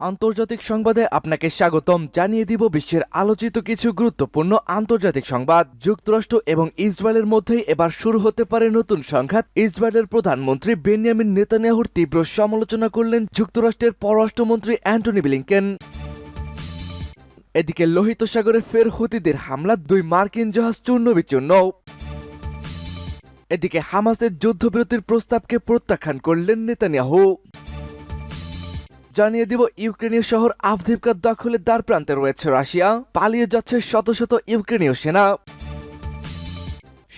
আন্তর্জাতিক সংবাদে আপনাকে স্বাগতম। জানিয়ে দিব বিশ্বের আলোচিত কিছু গুরুত্বপূর্ণ আন্তর্জাতিক সংবাদ। যুক্তরাষ্ট্র এবং ইসরায়েলের মধ্যেই এবার শুরু হতে পারে নতুন সংঘাত। ইসরায়েলের প্রধানমন্ত্রী বেনিয়ামিন নেতানিয়াহুর তীব্র সমালোচনা করলেন যুক্তরাষ্ট্রের পররাষ্ট্রমন্ত্রী অ্যান্টনি ব্লিংকেন। এদিকে লোহিত সাগরে ফের হুতিদের হামলা, 2 মার্কিন জাহাজ চূর্ণ বিচূর্ণ। এদিকে হামাসের যুদ্ধবিরতির প্রস্তাবকে প্রত্যাখ্যান করলেন নেতানিয়াহু। জানিয়ে দিব ইউক্রেনীয় শহর আভদিভকা দখলের দ্বারপ্রান্তে রয়েছে রাশিয়া, পালিয়ে যাচ্ছে শত শত ইউক্রেনীয় সেনা।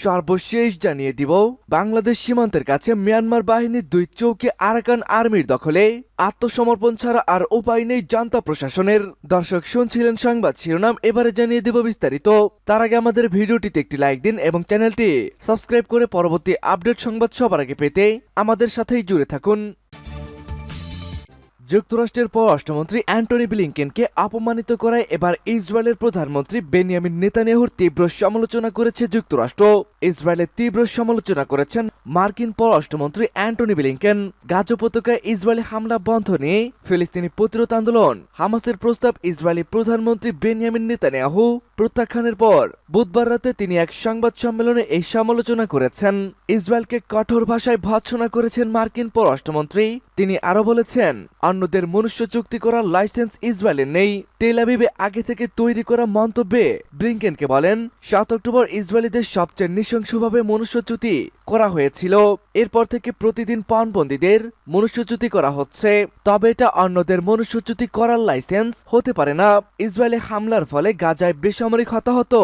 সর্বশেষ জানিয়ে দিব বাংলাদেশ সীমান্তের কাছে মিয়ানমার বাহিনীর 2 চৌকি আরাকান আর্মির দখলে, আত্মসমর্পণ ছাড়া আর উপায় নেই জান্তা প্রশাসনের। দর্শক, শুনছিলেন সংবাদ শিরোনাম, এবারে জানিয়ে দিব বিস্তারিত। তার আগে আমাদের ভিডিওটিতে একটি লাইক দিন এবং চ্যানেলটি সাবস্ক্রাইব করে পরবর্তী আপডেট সংবাদ সবার আগে পেতে আমাদের সাথেই জুড়ে থাকুন। যুক্তরাষ্ট্রের পররাষ্ট্রমন্ত্রী অ্যান্টনি ব্লিংকেনকে অপমানিত করায় এবার ইসরায়েলের প্রধানমন্ত্রী বেনিয়ামিন নেতানিয়াহুর তীব্র সমালোচনা করেছে যুক্তরাষ্ট্র। ইসরায়েলের তীব্র সমালোচনা করেছেন মার্কিন পররাষ্ট্রমন্ত্রী অ্যান্টনি ব্লিংকেন। গাজা উপত্যকায় ইসরায়েলি হামলা বন্ধ নিয়ে ফিলিস্তিনি প্রতিরোধ আন্দোলন হামাসের প্রস্তাব ইসরায়েলি প্রধানমন্ত্রী বেনিয়ামিন নেতানিয়াহু প্রত্যাখ্যানের পর বুধবার রাতে তিনি এক সংবাদ সম্মেলনে এই সমালোচনা করেছেন। ইসরায়েলকে কঠোর ভাষায় ভৎসনা করেছেন মার্কিন পররাষ্ট্রমন্ত্রী। তিনি আরো বলেছেন, অন্যদের মনুষ্য চুক্তি করার লাইসেন্স ইসরায়েলের নেই। তেল আবিবে আগে থেকে তৈরি করা মন্তব্যে ব্লিংকেনকে বলেন, 7 অক্টোবর ইসরায়েলিদের সবচেয়ে নৃশংসভাবে মনুষ্যচ্যুতি করা হয়েছিল। এরপর থেকে প্রতিদিন পণবন্দীদের মনুষ্যচ্যুতি করা হচ্ছে, তবে এটা অন্যদের মনুষ্যচ্যুতি করার লাইসেন্স হতে পারে না। ইসরায়েলে হামলার ফলে গাজায় বেসামরিক হতাহত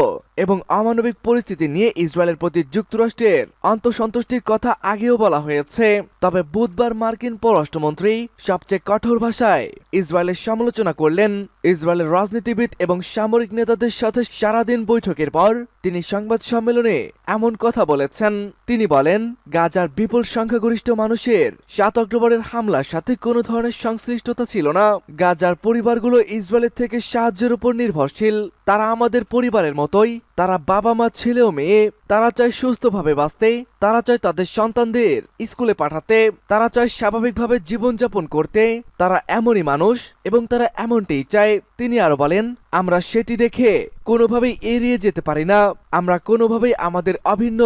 এবং অমানবিক পরিস্থিতি নিয়ে ইসরায়েলের প্রতি যুক্তরাষ্ট্রের অন্তঃসন্তুষ্টির কথা আগেও বলা হয়েছে। তবে বুধবার মার্কিন পররাষ্ট্রমন্ত্রী সবচেয়ে কঠোর ভাষায় ইসরায়েলের সমালোচনা করলেন। ইসরায়েলের রাজনীতিবিদ এবং সামরিক নেতাদের সাথে সারাদিন বৈঠকের পর তিনি সংবাদ সম্মেলনে এমন কথা বলেছেন। তিনি বলেন, গাজার বিপুল সংখ্যাগরিষ্ঠ মানুষের 7 অক্টোবরের হামলার সাথে কোনো ধরনের সংশ্লিষ্টতা ছিল না। গাজার পরিবারগুলো ইসরায়েলের থেকে সাহায্যের উপর নির্ভরশীল। তারা আমাদের পরিবারের মতোই। তারা বাবা মা, ছেলে ও মেয়ে। তারা চায় সুস্থভাবে বাঁচতে, তারা চায় তাদের সন্তানদের স্কুলে পাঠাতে, তারা চায় স্বাভাবিকভাবে জীবনযাপন করতে। তারা এমনই মানুষ এবং তারা এমনটাই চায়। তিনি আরো বলেন, আমরা সেটি দেখে কোনোভাবেই এড়িয়ে যেতে পারি না। আমরা কোনোভাবেই আমাদের অভিন্ন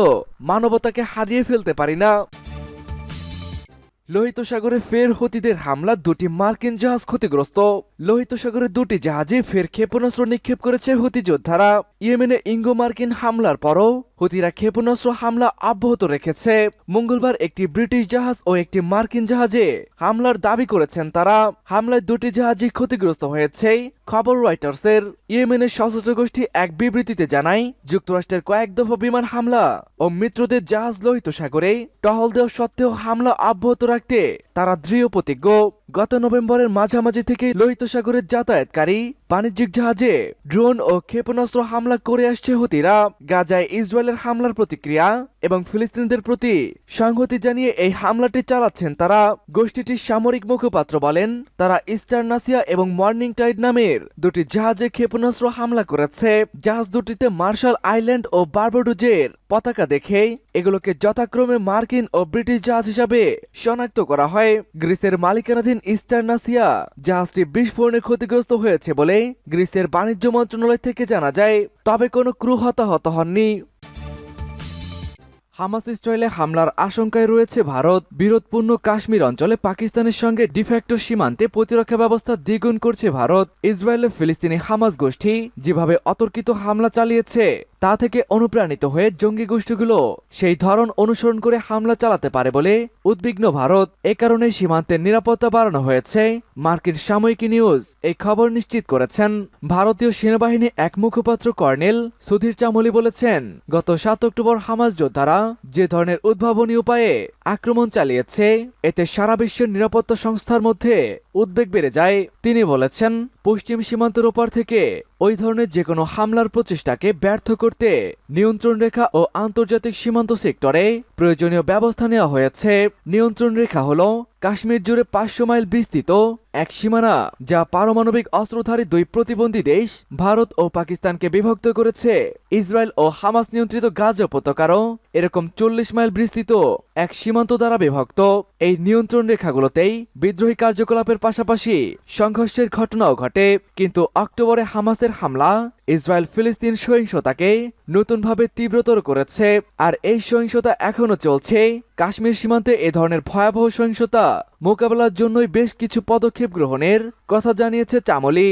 মানবতাকে হারিয়ে ফেলতে পারি না। লোহিত সাগরে ফের হুতিদের হামলা, 2টি মার্কিন জাহাজ ক্ষতিগ্রস্ত। লোহিত সাগরে 2টি জাহাজে ফের ক্ষেপণাস্ত্র নিক্ষেপ করেছে হুতি যোদ্ধারা। ইয়েমেনে ইঙ্গো মার্কিন হামলার পরও হুতিরা ক্ষেপণাস্ত্র হামলা অব্যাহত রেখেছে। মঙ্গলবার একটি ব্রিটিশ জাহাজ ও একটি মার্কিন জাহাজে হামলার দাবি করেছেন তারা। হামলায় 2টি জাহাজই ক্ষতিগ্রস্ত হয়েছে, খবর রয়টার্সের। ইয়েমেনের সশস্ত্র গোষ্ঠী এক বিবৃতিতে জানায়, যুক্তরাষ্ট্রের কয়েক দফা বিমান হামলা ও মিত্রদের জাহাজ লোহিত সাগরে টহল দেওয়া সত্ত্বেও হামলা অব্যাহত রাখতে তারা দৃঢ় প্রতিজ্ঞ। গত নভেম্বরের মাঝামাঝি থেকে লোহিত সাগরের যাতায়াতকারী বাণিজ্যিক জাহাজে ড্রোন ও ক্ষেপণাস্ত্র হামলা করে আসছে হুতিরা। গাজায় ইসরায়েলের হামলার প্রতিক্রিয়া এবং ফিলিস্তিনিদের প্রতি সংহতি জানিয়ে এই হামলাটি চালাচ্ছেন তারা। গোষ্ঠীটির সামরিক মুখপাত্র বলেন, তারা ইস্টার্ন নাসিয়া এবং মর্নিং টাইড নামের 2টি জাহাজে ক্ষেপণাস্ত্র হামলা করেছে। জাহাজ দুটিতে মার্শাল আইল্যান্ড ও বার্বাডোজের পতাকা দেখে এগুলোকে যথাক্রমে মার্কিন ও ব্রিটিশ জাহাজ হিসাবে শনাক্ত করা হয়। গ্রিসের মালিকানাধীন ইস্টার্ন নাসিয়া জাহাজটি বিস্ফোরণে ক্ষতিগ্রস্ত হয়েছে বলে গ্রিসের বাণিজ্য মন্ত্রণালয় থেকে জানা যায়, তবে কোনো ক্রু হতাহত হননি। হামাস ইসরায়েলে হামলার আশঙ্কায় রয়েছে ভারত। বিরোধপূর্ণ কাশ্মীর অঞ্চলে পাকিস্তানের সঙ্গে ডিফ্যাক্টো সীমান্তে প্রতিরক্ষা ব্যবস্থা দ্বিগুণ করছে ভারত। ইসরায়েলে ফিলিস্তিনি হামাস গোষ্ঠী যেভাবে অতর্কিত হামলা চালিয়েছে তা থেকে অনুপ্রাণিত হয়ে জঙ্গি গোষ্ঠীগুলো সেই ধরন অনুসরণ করে হামলা চালাতে পারে বলে উদ্বিগ্ন ভারত। এ কারণে সীমান্তের নিরাপত্তা বাড়ানো হয়েছে। মার্কিন সাময়িকী নিউজ এই খবর নিশ্চিত করেছেন। ভারতীয় সেনাবাহিনী এক মুখপাত্র কর্নেল সুধীর চামলি বলেছেন, গত 7 অক্টোবর হামাস যোদ্ধারা যে ধরনের উদ্ভাবনী উপায়ে আক্রমণ চালিয়েছে এতে সারা বিশ্বের নিরাপত্তা সংস্থার মধ্যে উদ্বেগ বেড়ে যায়। তিনি বলেছেন, পশ্চিম সীমান্তের ওপার থেকে ওই ধরনের যে কোনো হামলার প্রচেষ্টাকে ব্যর্থ করতে নিয়ন্ত্রণ রেখা ও আন্তর্জাতিক সীমান্ত সেক্টরে প্রয়োজনীয় ব্যবস্থা নেওয়া হয়েছে। নিয়ন্ত্রণ রেখা হলো কাশ্মীর জুড়ে 500 মাইল বিস্তৃত এক সীমানা, যা পারমাণবিক অস্ত্রধারী দুই প্রতিবন্ধী দেশ ভারত ও পাকিস্তানকে বিভক্ত করেছে। ইসরায়েল ও হামাস নিয়ন্ত্রিত গাজা উপত্যকারও এরকম 40 মাইল বিস্তৃত এক সীমান্ত দ্বারা বিভক্ত। এই নিয়ন্ত্রণ রেখাগুলোতেই বিদ্রোহী কার্যকলাপের পাশাপাশি সংঘর্ষের ঘটনাও ঘটে। কিন্তু অক্টোবরে হামাসের হামলা ইসরায়েল ফিলিস্তিন সহিংসতাকে নতুনভাবে তীব্রতর করেছে, আর এই সহিংসতা এখনো চলছে। কাশ্মীর সীমান্তে এ ধরনের ভয়াবহ সহিংসতা মোকাবেলার জন্যই বেশ কিছু পদক্ষেপ গ্রহণের কথা জানিয়েছে চামলি।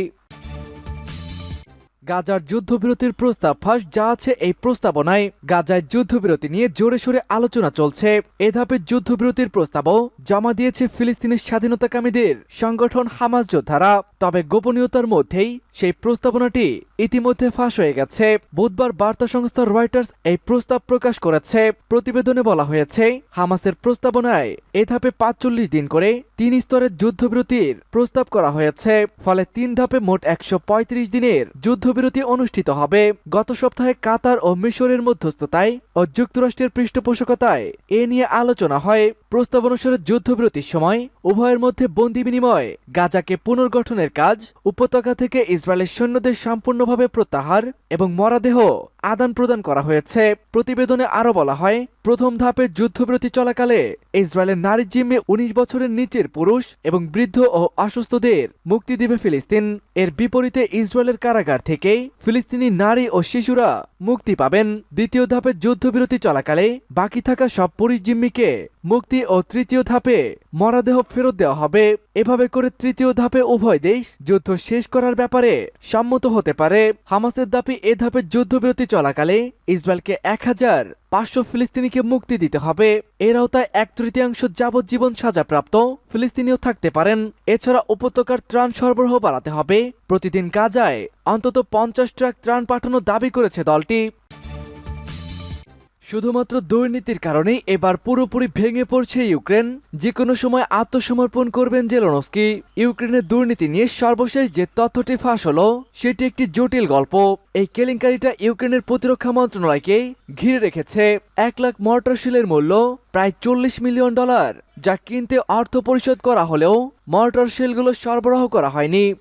গাজার যুদ্ধবিরতির প্রস্তাব ফাঁস যা আছে এই প্রস্তাবনায় গাজায় যুদ্ধবিরতি নিয়ে জোরে সোরে আলোচনা চলছে। এ ধাপে যুদ্ধবিরতির প্রস্তাবও জমা দিয়েছে ফিলিস্তিনের স্বাধীনতাকামীদের সংগঠন হামাস যোদ্ধারা। তবে গোপনীয়তার মধ্যেই সেই প্রস্তাবনাটি ইতিমধ্যে ফাঁস হয়ে গেছে। বুধবার বার্তা সংস্থা রয়টার্স এই প্রস্তাব প্রকাশ করেছে। প্রতিবেদনে বলা হয়েছে, হামাসের প্রস্তাবনায় এ ধাপে 45 দিন করে 3 স্তরের যুদ্ধবিরতির প্রস্তাব করা হয়েছে। ফলে 3 ধাপে মোট 135 দিনের যুদ্ধবিরতি অনুষ্ঠিত হবে। গত সপ্তাহে কাতার ও মিশরের মধ্যস্থতায় ও যুক্তরাষ্ট্রের পৃষ্ঠপোষকতায় এ নিয়ে আলোচনা হয়। প্রস্তাব অনুসারে যুদ্ধবিরতির সময় উভয়ের মধ্যে বন্দি বিনিময়, গাজাকে পুনর্গঠনের কাজ, উপত্যকা থেকে ইসরায়েলের সৈন্যদের সম্পূর্ণভাবে প্রত্যাহার এবং মরদেহ আদান প্রদান করা হয়েছে। প্রতিবেদনে আরো বলা হয়, প্রথম ধাপের যুদ্ধবিরতি চলাকালে ইসরায়েলের নারী জিম্মে 19 বছরের নিচের পুরুষ এবং বৃদ্ধ ও অসুস্থদের মুক্তি দিবে ফিলিস্তিন। এর বিপরীতে ইসরায়েলের কারাগার থেকে ফিলিস্তিনি নারী ও শিশুরা মুক্তি পাবেন। দ্বিতীয় ধাপে যুদ্ধবিরতি চলাকালে বাকি থাকা সব পুরুষ জিম্মিকে মুক্তি ও তৃতীয় ধাপে মরদেহ ফেরত দেওয়া হবে। এভাবে করে তৃতীয় ধাপে উভয় দেশ যুদ্ধ শেষ করার ব্যাপারে সম্মত হতে পারে। হামাসের দাবি, এ ধাপে যুদ্ধবিরতি চলাকালে ইসরায়েলকে 1500 ফিলিস্তিনিকে মুক্তি দিতে হবে। এর আওতায় 1/3 যাবজ্জীবন সাজাপ্রাপ্ত ফিলিস্তিনিও থাকতে পারেন। এছাড়া উপত্যকার ত্রাণ সরবরাহ বাড়াতে হবে। প্রতিদিন গাজায় অন্তত 50 ট্রাক ত্রাণ পাঠানোর দাবি করেছে দলটি। শুধুমাত্র দুর্নীতির কারণেই এবার পুরোপুরি ভেঙে পড়ছে ইউক্রেন। যে কোনো সময় আত্মসমর্পণ করবেন জেলেনস্কি। ইউক্রেনের দুর্নীতি নিয়ে সর্বশেষ যে তথ্যটি ফাঁস হলো সেটি একটি জটিল গল্প। এই কেলেঙ্কারিটা ইউক্রেনের প্রতিরক্ষা মন্ত্রণালয়কে ঘিরে রেখেছে। 1 লাখ মর্টার শেলের মূল্য প্রায় $40 মিলিয়ন, যা কিনতে অর্থ পরিশোধ করা হলেও মর্টার শেলগুলো সরবরাহ করা হয়নি।